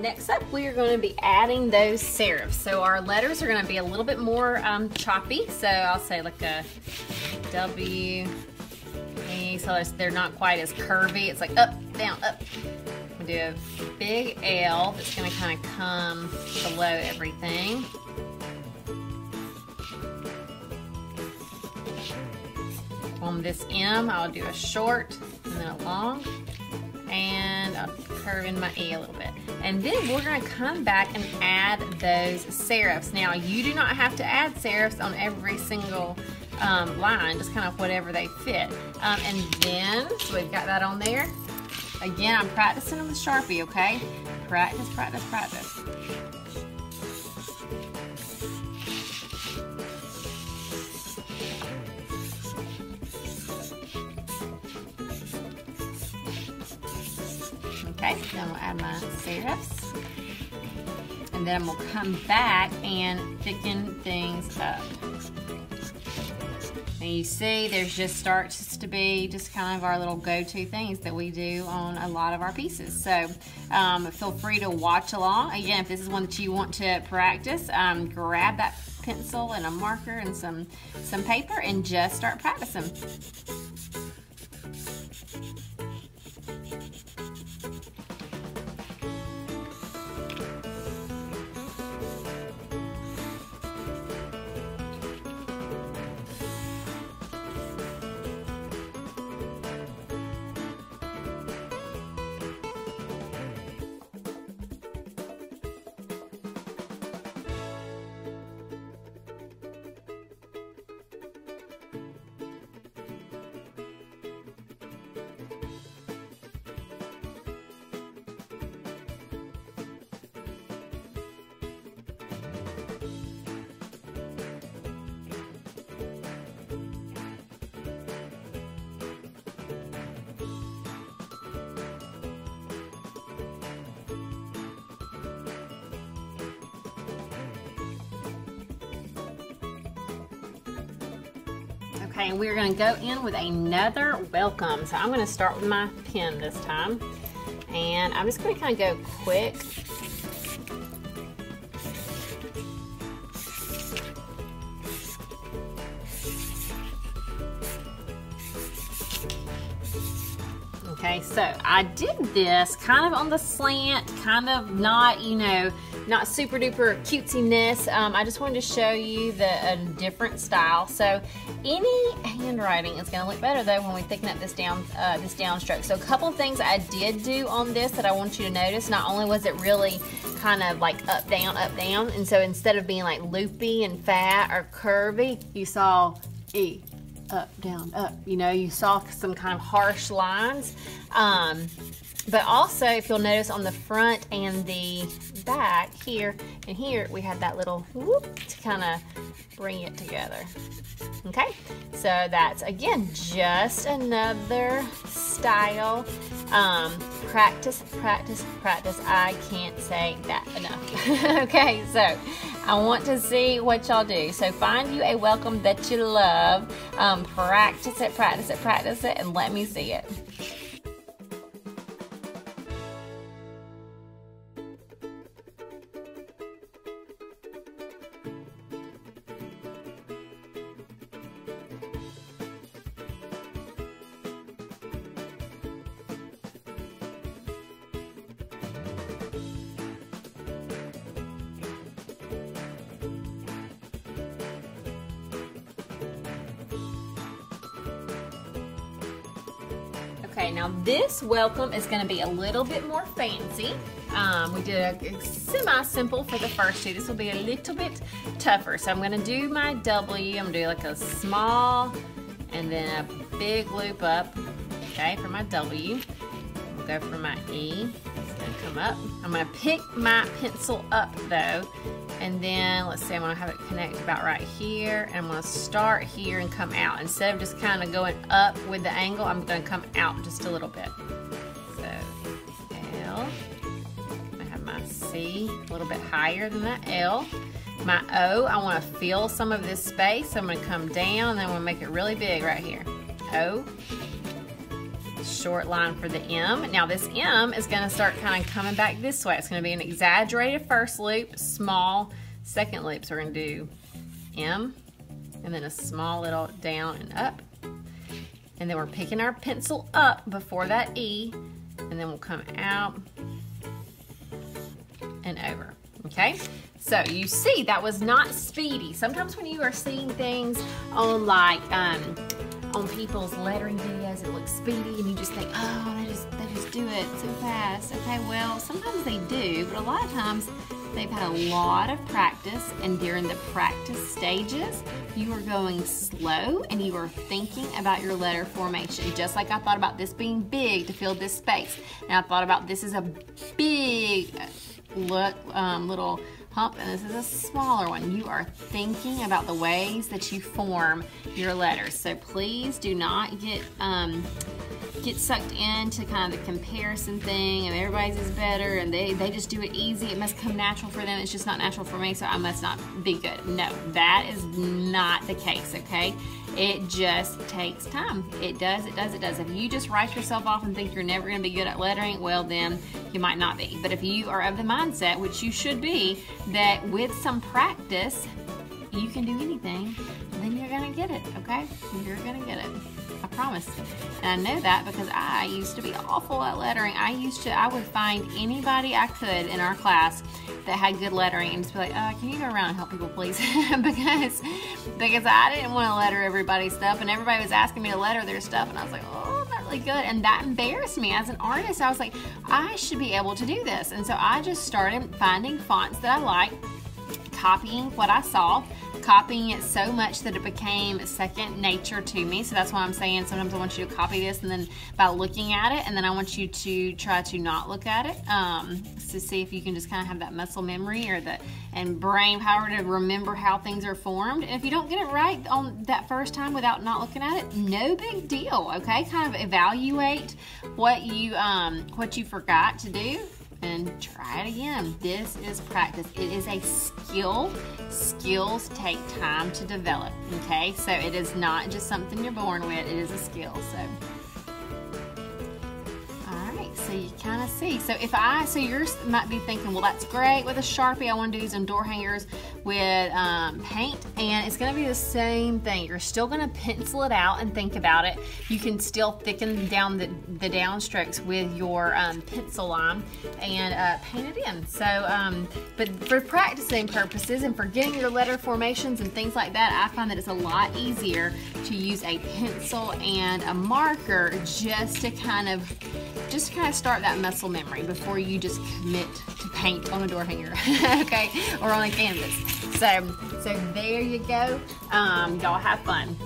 Next up, we are going to be adding those serifs. So our letters are going to be a little bit more choppy. So I'll say like a W, E, so they're not quite as curvy. It's like up, down, up. We'll do a big L that's going to kind of come below everything. On this M, I'll do a short and then a long. And I'll curve in my E a little bit. And then we're going to come back and add those serifs. Now, you do not have to add serifs on every single line, just kind of whatever they fit. And then, so we've got that on there. Again, I'm practicing with Sharpie, okay? Practice, practice, practice. Okay, then we'll add my serifs. And then we'll come back and thicken things up. And you see, there's just starts to be just kind of our little go-to things that we do on a lot of our pieces. So feel free to watch along. Again, if this is one that you want to practice, grab that pencil and a marker and some paper and just start practicing. Okay, and we're going to go in with another welcome. So I'm going to start with my pen this time. And I'm just going to kind of go quick. Okay, so I did this kind of on the slant, kind of not, you know, not super duper cutesiness. I just wanted to show you a different style. So any handwriting is going to look better though when we thicken up this downstroke. So a couple of things I did do on this that I want you to notice. Not only was it really kind of like up, down, and so instead of being like loopy and fat or curvy, you saw E, up, down, up. You know, you saw some kind of harsh lines. But also, if you'll notice on the front and the back here and here, we had that little whoop to kind of bring it together. Okay, so that's again just another style. Practice, practice, practice. I can't say that enough. Okay, so I want to see what y'all do. So find you a welcome that you love. Practice it, practice it, practice it, and let me see it. Okay, now this welcome is going to be a little bit more fancy. We did a semi-simple for the first two. This will be a little bit tougher. So I'm going to do my W. I'm going to do like a small and then a big loop up, okay, for my W. I'll go for my E. It's going to come up. I'm going to pick my pencil up though. And then let's see, I'm gonna have it connect about right here, and I'm gonna start here and come out. Instead of just kind of going up with the angle, I'm gonna come out just a little bit. So L, I have my C a little bit higher than that L. My O, I wanna fill some of this space, so I'm gonna come down and then I'm gonna make it really big right here. O, short line for the M. Now this M is gonna start kind of coming back this way. It's gonna be an exaggerated first loop, small second loop. So we're gonna do M, and then a small little down and up. And then we're picking our pencil up before that E, and then we'll come out and over, okay? So you see that was not speedy. Sometimes when you are seeing things on like, on people's lettering videos, it looks speedy and you just think, oh, they just do it so fast. Okay, well, sometimes they do, but a lot of times they've had a lot of practice, and during the practice stages, you are going slow and you are thinking about your letter formation. Just like I thought about this being big to fill this space. And I thought about this is a big little hump, and this is a smaller one. You are thinking about the ways that you form your letters. So please do not get sucked into kind of the comparison thing and everybody's is better and they just do it easy. It must come natural for them. It's just not natural for me, so I must not be good. No, that is not the case, okay? It just takes time. It does. If you just write yourself off and think you're never going to be good at lettering, well then you might not be. But if you are of the mindset, which you should be, that with some practice you can do anything, then you're going to get it, okay? You're going to get it. I promise. And I know that because I used to be awful at lettering. I would find anybody I could in our class that had good lettering and just be like, can you go around and help people please? because I didn't want to letter everybody's stuff, and everybody was asking me to letter their stuff, and I was like, oh, I'm not really good. And that embarrassed me as an artist. I was like, I should be able to do this. And so I just started finding fonts that I like, copying what I saw, copying it so much that it became second nature to me. So that's why I'm saying sometimes I want you to copy this and then by looking at it, and then I want you to try to not look at it to see if you can just kind of have that muscle memory or and brain power to remember how things are formed. And if you don't get it right on that first time without not looking at it, no big deal, okay? Kind of evaluate what you forgot to do and try it again. This is practice. It is a skill. Skills take time to develop, okay? So it is not just something you're born with, it is a skill. So so you kind of see. So yours might be thinking, well, that's great with a Sharpie. I want to do these on door hangers with paint, and it's going to be the same thing. You're still going to pencil it out and think about it. You can still thicken down the down strokes with your pencil line and paint it in. So, but for practicing purposes and for getting your letter formations and things like that, I find that it's a lot easier to use a pencil and a marker just to kind of start that muscle memory before you just commit to paint on a door hanger, okay, or on a canvas. So there you go. Y'all have fun.